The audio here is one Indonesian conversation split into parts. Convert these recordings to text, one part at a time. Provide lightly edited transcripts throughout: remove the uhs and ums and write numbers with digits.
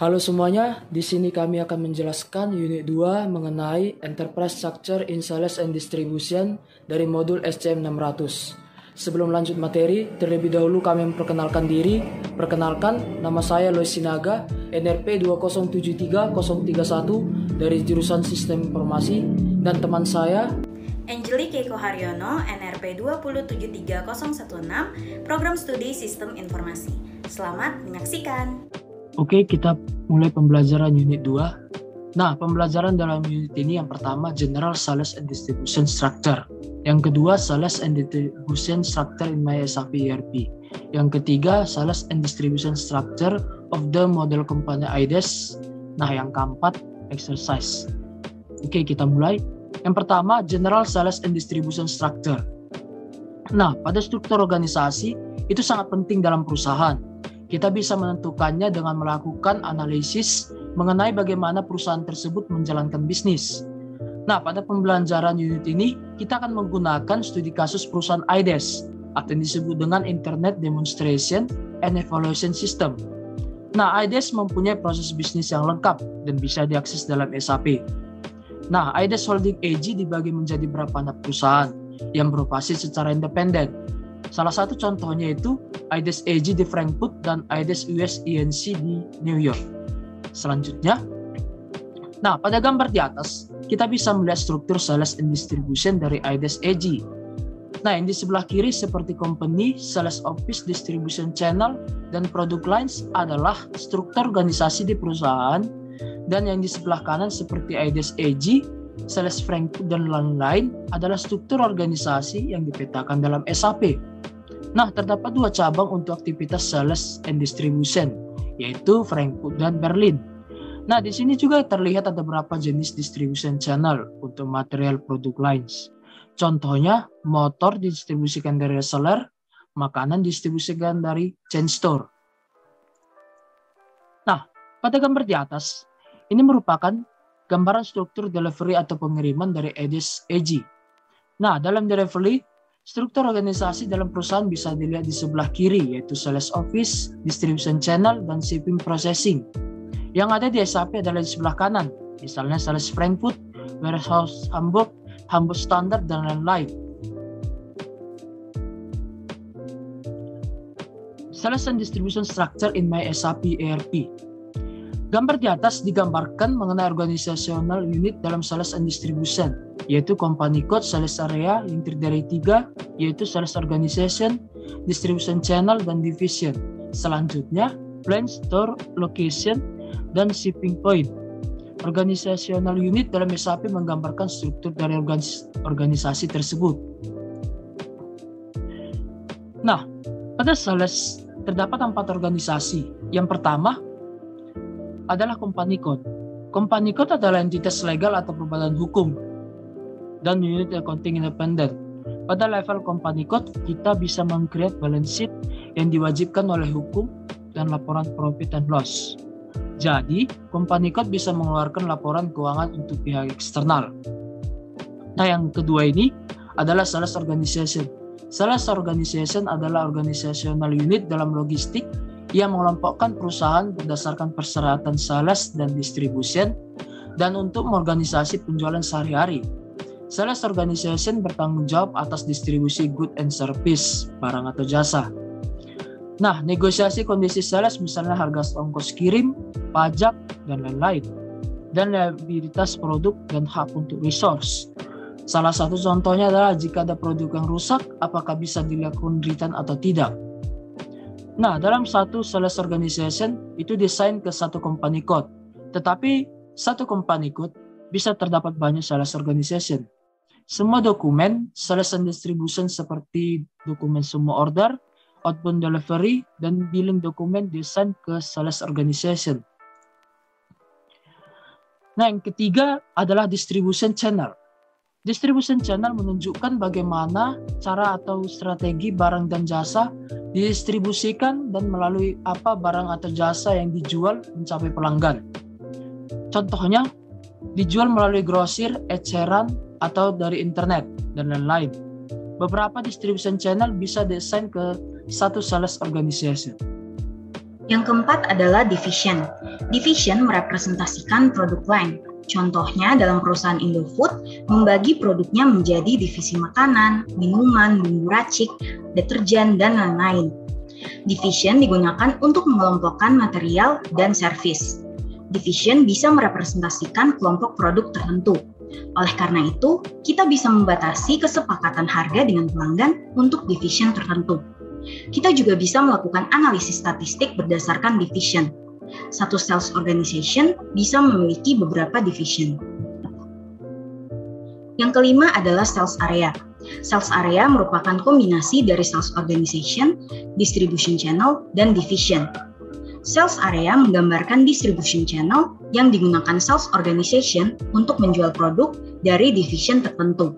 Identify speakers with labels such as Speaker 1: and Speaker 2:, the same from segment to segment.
Speaker 1: Halo semuanya, di sini kami akan menjelaskan unit 2 mengenai Enterprise Structure in Sales and Distribution dari modul SCM 600. Sebelum lanjut materi, terlebih dahulu kami memperkenalkan diri. Perkenalkan, nama saya Lois Sinaga, NRP 2073031 dari jurusan Sistem Informasi, dan teman saya
Speaker 2: Angeli Keiko Haryono, NRP 2073016, Program Studi Sistem Informasi. Selamat menyaksikan.
Speaker 1: Oke, kita mulai pembelajaran unit 2. Nah, pembelajaran dalam unit ini yang pertama General Sales and Distribution Structure. Yang kedua Sales and Distribution Structure in My SAP ERP. Yang ketiga Sales and Distribution Structure of the Model Company IDES. Nah, yang keempat Exercise. Oke, kita mulai. Yang pertama General Sales and Distribution Structure. Nah, pada struktur organisasi itu sangat penting dalam perusahaan. Kita bisa menentukannya dengan melakukan analisis mengenai bagaimana perusahaan tersebut menjalankan bisnis. Nah, pada pembelajaran unit ini, kita akan menggunakan studi kasus perusahaan IDES atau yang disebut dengan Internet Demonstration and Evaluation System. Nah, IDES mempunyai proses bisnis yang lengkap dan bisa diakses dalam SAP. Nah, IDES Holding AG dibagi menjadi beberapa anak perusahaan yang beroperasi secara independen. Salah satu contohnya itu IDES AG di Frankfurt dan IDES US INC di New York. Selanjutnya, nah pada gambar di atas, kita bisa melihat struktur sales and distribution dari IDES AG. Nah, yang di sebelah kiri seperti company, sales office, distribution channel, dan product lines adalah struktur organisasi di perusahaan. Dan yang di sebelah kanan seperti IDES AG, Sales Frankfurt dan lain-lain adalah struktur organisasi yang dipetakan dalam SAP. Nah, terdapat dua cabang untuk aktivitas sales and distribution, yaitu Frankfurt dan Berlin. Nah, di sini juga terlihat ada beberapa jenis distribution channel untuk material product lines. Contohnya, motor didistribusikan dari reseller, makanan didistribusikan dari chain store. Nah, pada gambar di atas, ini merupakan gambaran struktur delivery atau pengiriman dari IDES AG. Nah, dalam delivery, struktur organisasi dalam perusahaan bisa dilihat di sebelah kiri, yaitu sales office, distribution channel, dan shipping processing. Yang ada di SAP adalah di sebelah kanan, misalnya sales Frankfurt, warehouse Hamburg, Hamburg Standard, dan lain-lain. Sales and distribution structure in My SAP ERP. Gambar di atas digambarkan mengenai organisasional unit dalam sales and distribution, yaitu company code, sales area yang terdiri dari 3, yaitu sales organization, distribution channel, dan division. Selanjutnya, plant, store, location, dan shipping point. Organisasional unit dalam SAP menggambarkan struktur dari organisasi tersebut. Nah, pada sales terdapat 4 organisasi. Yang pertama adalah company code. Company code adalah entitas legal atau berbadan hukum dan unit accounting independent. Pada level company code, kita bisa meng-create balance sheet yang diwajibkan oleh hukum dan laporan profit and loss. Jadi, company code bisa mengeluarkan laporan keuangan untuk pihak eksternal. Nah, yang kedua ini adalah sales organization. Sales organization adalah organisasional unit dalam logistik yang mengelompokkan perusahaan berdasarkan persyaratan sales dan distribution dan untuk mengorganisasi penjualan sehari-hari. Sales organization bertanggung jawab atas distribusi good and service, barang atau jasa. Nah, negosiasi kondisi sales misalnya harga ongkos kirim, pajak, dan lain-lain. Dan liabilitas produk dan hak untuk resource. Salah satu contohnya adalah jika ada produk yang rusak, apakah bisa dilakukan return atau tidak. Nah, dalam satu sales organization itu desain ke satu company code. Tetapi satu company code bisa terdapat banyak sales organization. Semua dokumen sales and distribution seperti dokumen semua order, outbound delivery, dan billing dokumen desain ke sales organization. Nah, yang ketiga adalah distribution channel. Distribution channel menunjukkan bagaimana cara atau strategi barang dan jasa didistribusikan dan melalui apa barang atau jasa yang dijual mencapai pelanggan. Contohnya, dijual melalui grosir, eceran, atau dari internet, dan lain-lain. Beberapa distribution channel bisa desain ke satu sales organization.
Speaker 2: Yang keempat adalah division. Division merepresentasikan produk line. Contohnya dalam perusahaan Indofood membagi produknya menjadi divisi makanan, minuman, bumbu racik, deterjen, dan lain-lain. Division digunakan untuk mengelompokkan material dan servis. Division bisa merepresentasikan kelompok produk tertentu. Oleh karena itu, kita bisa membatasi kesepakatan harga dengan pelanggan untuk division tertentu. Kita juga bisa melakukan analisis statistik berdasarkan division. Satu sales organization bisa memiliki beberapa division. Yang kelima adalah sales area. Sales area merupakan kombinasi dari sales organization, distribution channel, dan division. Sales area menggambarkan distribution channel yang digunakan sales organization untuk menjual produk dari division tertentu.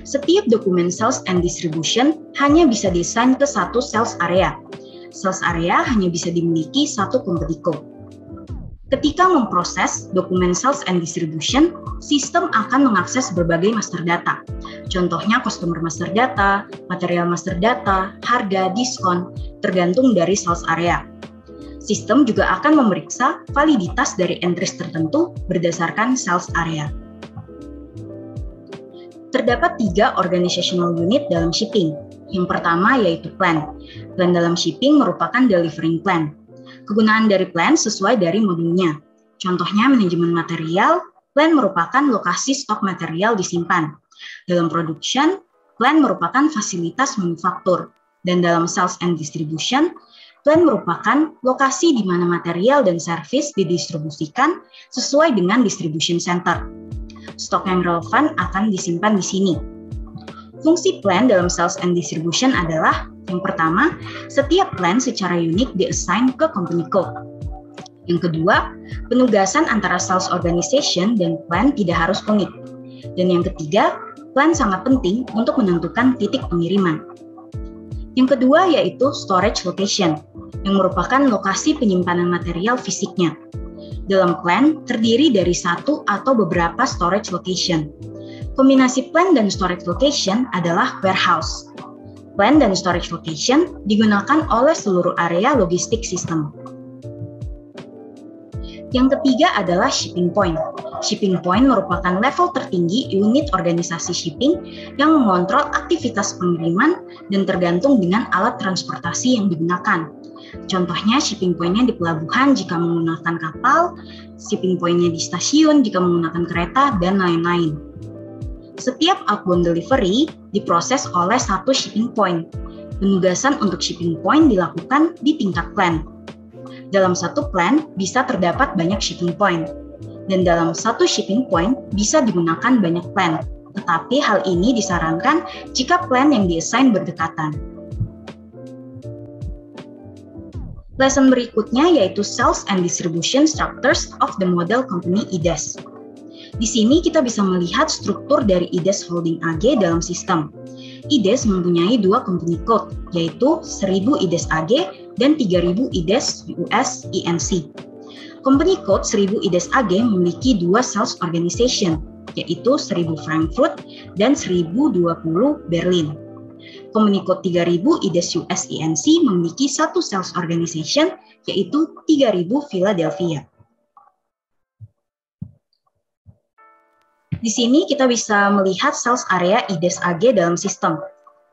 Speaker 2: Setiap dokumen sales and distribution hanya bisa diassign ke satu sales area. Sales area hanya bisa dimiliki satu company code. Ketika memproses dokumen sales and distribution, sistem akan mengakses berbagai master data. Contohnya customer master data, material master data, harga, diskon, tergantung dari sales area. Sistem juga akan memeriksa validitas dari entries tertentu berdasarkan sales area. Terdapat 3 organizational unit dalam shipping. Yang pertama yaitu plan. Plan dalam shipping merupakan delivering plan. Kegunaan dari plan sesuai dari modulnya. Contohnya manajemen material, plan merupakan lokasi stok material disimpan. Dalam production, plan merupakan fasilitas manufaktur. Dan dalam sales and distribution, plan merupakan lokasi di mana material dan servis didistribusikan sesuai dengan distribution center. Stok yang relevan akan disimpan di sini. Fungsi plan dalam sales and distribution adalah yang pertama, setiap plan secara unik diassign ke company code. Yang kedua, penugasan antara sales organization dan plan tidak harus unik. Dan yang ketiga, plan sangat penting untuk menentukan titik pengiriman. Yang kedua yaitu storage location, yang merupakan lokasi penyimpanan material fisiknya. Dalam plan terdiri dari satu atau beberapa storage location. Kombinasi plan dan storage location adalah warehouse. Plan dan storage location digunakan oleh seluruh area logistik sistem. Yang ketiga adalah shipping point. Shipping point merupakan level tertinggi unit organisasi shipping yang mengontrol aktivitas pengiriman dan tergantung dengan alat transportasi yang digunakan. Contohnya shipping point-nya di pelabuhan jika menggunakan kapal, shipping point-nya di stasiun jika menggunakan kereta, dan lain-lain. Setiap outbound delivery diproses oleh satu shipping point. Penugasan untuk shipping point dilakukan di tingkat plan. Dalam satu plan bisa terdapat banyak shipping point. Dan dalam satu shipping point bisa digunakan banyak plan. Tetapi hal ini disarankan jika plan yang diassign berdekatan. Lesson berikutnya yaitu Sales and Distribution Structures of the Model Company IDES. Di sini kita bisa melihat struktur dari IDES Holding AG dalam sistem. IDES mempunyai 2 company code, yaitu 1000 IDES AG dan 3000 IDES US INC. Company code 1000 IDES AG memiliki 2 sales organization, yaitu 1000 Frankfurt dan 1020 Berlin. Company code 3000 IDES US INC memiliki 1 sales organization, yaitu 3000 Philadelphia. Di sini kita bisa melihat sales area IDES AG dalam sistem.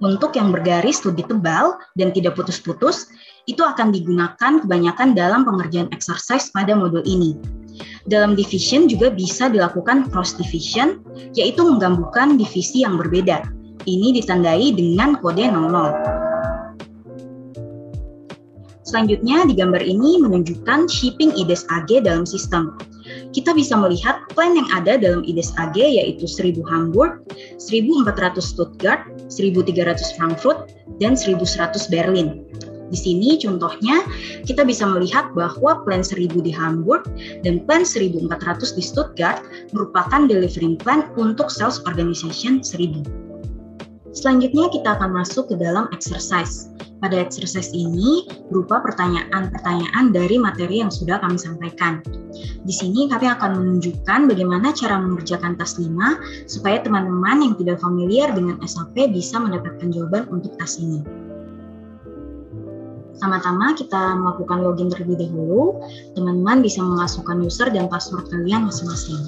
Speaker 2: Untuk yang bergaris lebih tebal dan tidak putus-putus, itu akan digunakan kebanyakan dalam pengerjaan exercise pada modul ini. Dalam division juga bisa dilakukan cross division, yaitu menggabungkan divisi yang berbeda. Ini ditandai dengan kode 00. Selanjutnya di gambar ini menunjukkan shipping IDES AG dalam sistem. Kita bisa melihat plan yang ada dalam IDES AG yaitu 1000 Hamburg, 1400 Stuttgart, 1300 Frankfurt, dan 1100 Berlin. Di sini contohnya kita bisa melihat bahwa plan 1000 di Hamburg dan plan 1400 di Stuttgart merupakan delivering plan untuk sales organization 1000. Selanjutnya kita akan masuk ke dalam exercise. Pada exercise ini berupa pertanyaan-pertanyaan dari materi yang sudah kami sampaikan. Di sini kami akan menunjukkan bagaimana cara mengerjakan task 5 supaya teman-teman yang tidak familiar dengan SAP bisa mendapatkan jawaban untuk task ini. Pertama-tama kita melakukan login terlebih dahulu. Teman-teman bisa memasukkan user dan password kalian masing-masing.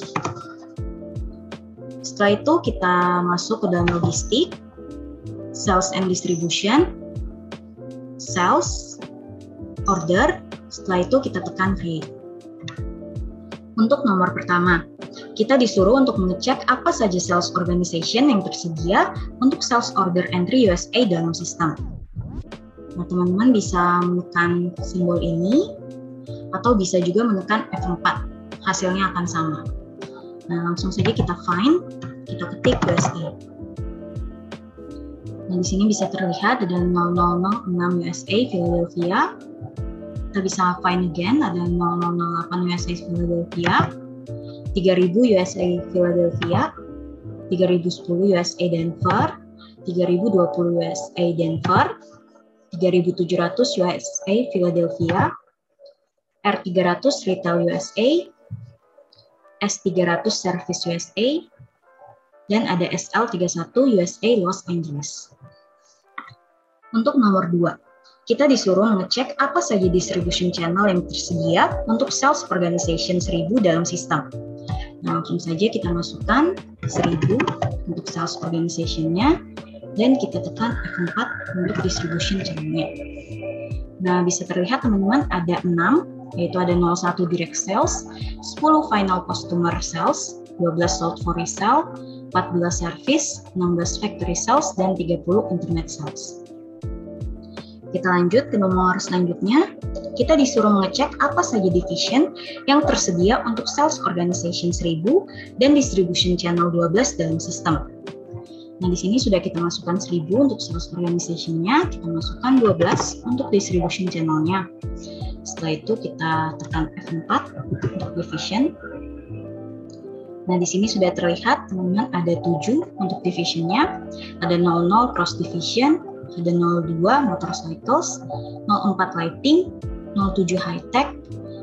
Speaker 2: Setelah itu kita masuk ke dalam logistik, sales and distribution, sales, order. Setelah itu kita tekan create. Untuk nomor pertama, kita disuruh untuk mengecek apa saja sales organization yang tersedia untuk sales order entry USA dalam sistem. Nah, teman-teman bisa menekan simbol ini atau bisa juga menekan F4. Hasilnya akan sama. Nah, langsung saja kita find, kita ketik USA. Nah, di sini bisa terlihat ada 0006 USA Philadelphia. Kita bisa find again, ada 0008 USA Philadelphia, 3000 USA Philadelphia, 3010 USA Denver, 3020 USA Denver, 3700 USA Philadelphia, R300 Retail USA, S300 Service USA, dan ada SL31 USA Los Angeles. Untuk nomor 2, kita disuruh mengecek apa saja distribution channel yang tersedia untuk sales organization 1000 dalam sistem. Nah, langsung saja kita masukkan 1000 untuk sales organization-nya, dan kita tekan F4 untuk distribution channel-nya. Nah, bisa terlihat teman-teman ada 6, yaitu ada 01 direct sales, 10 final customer sales, 12 sold for resale, 14 service, 16 factory sales, dan 30 internet sales. Kita lanjut ke nomor selanjutnya. Kita disuruh mengecek apa saja division yang tersedia untuk sales organization 1000 dan distribution channel 12 dalam sistem. Nah, di sini sudah kita masukkan 1000 untuk sales organization-nya, kita masukkan 12 untuk distribution channel-nya. Setelah itu kita tekan F4 untuk division. Nah, di sini sudah terlihat teman-teman ada 7 untuk division-nya, ada 00 cross division, ada 02 motorcycles, 04 lighting, 07 high tech,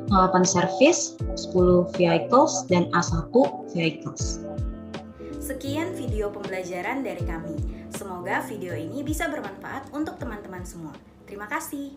Speaker 2: 08 service, 10 vehicles, dan A1 vehicles.
Speaker 3: Sekian video pembelajaran dari kami. Semoga video ini bisa bermanfaat untuk teman-teman semua. Terima kasih.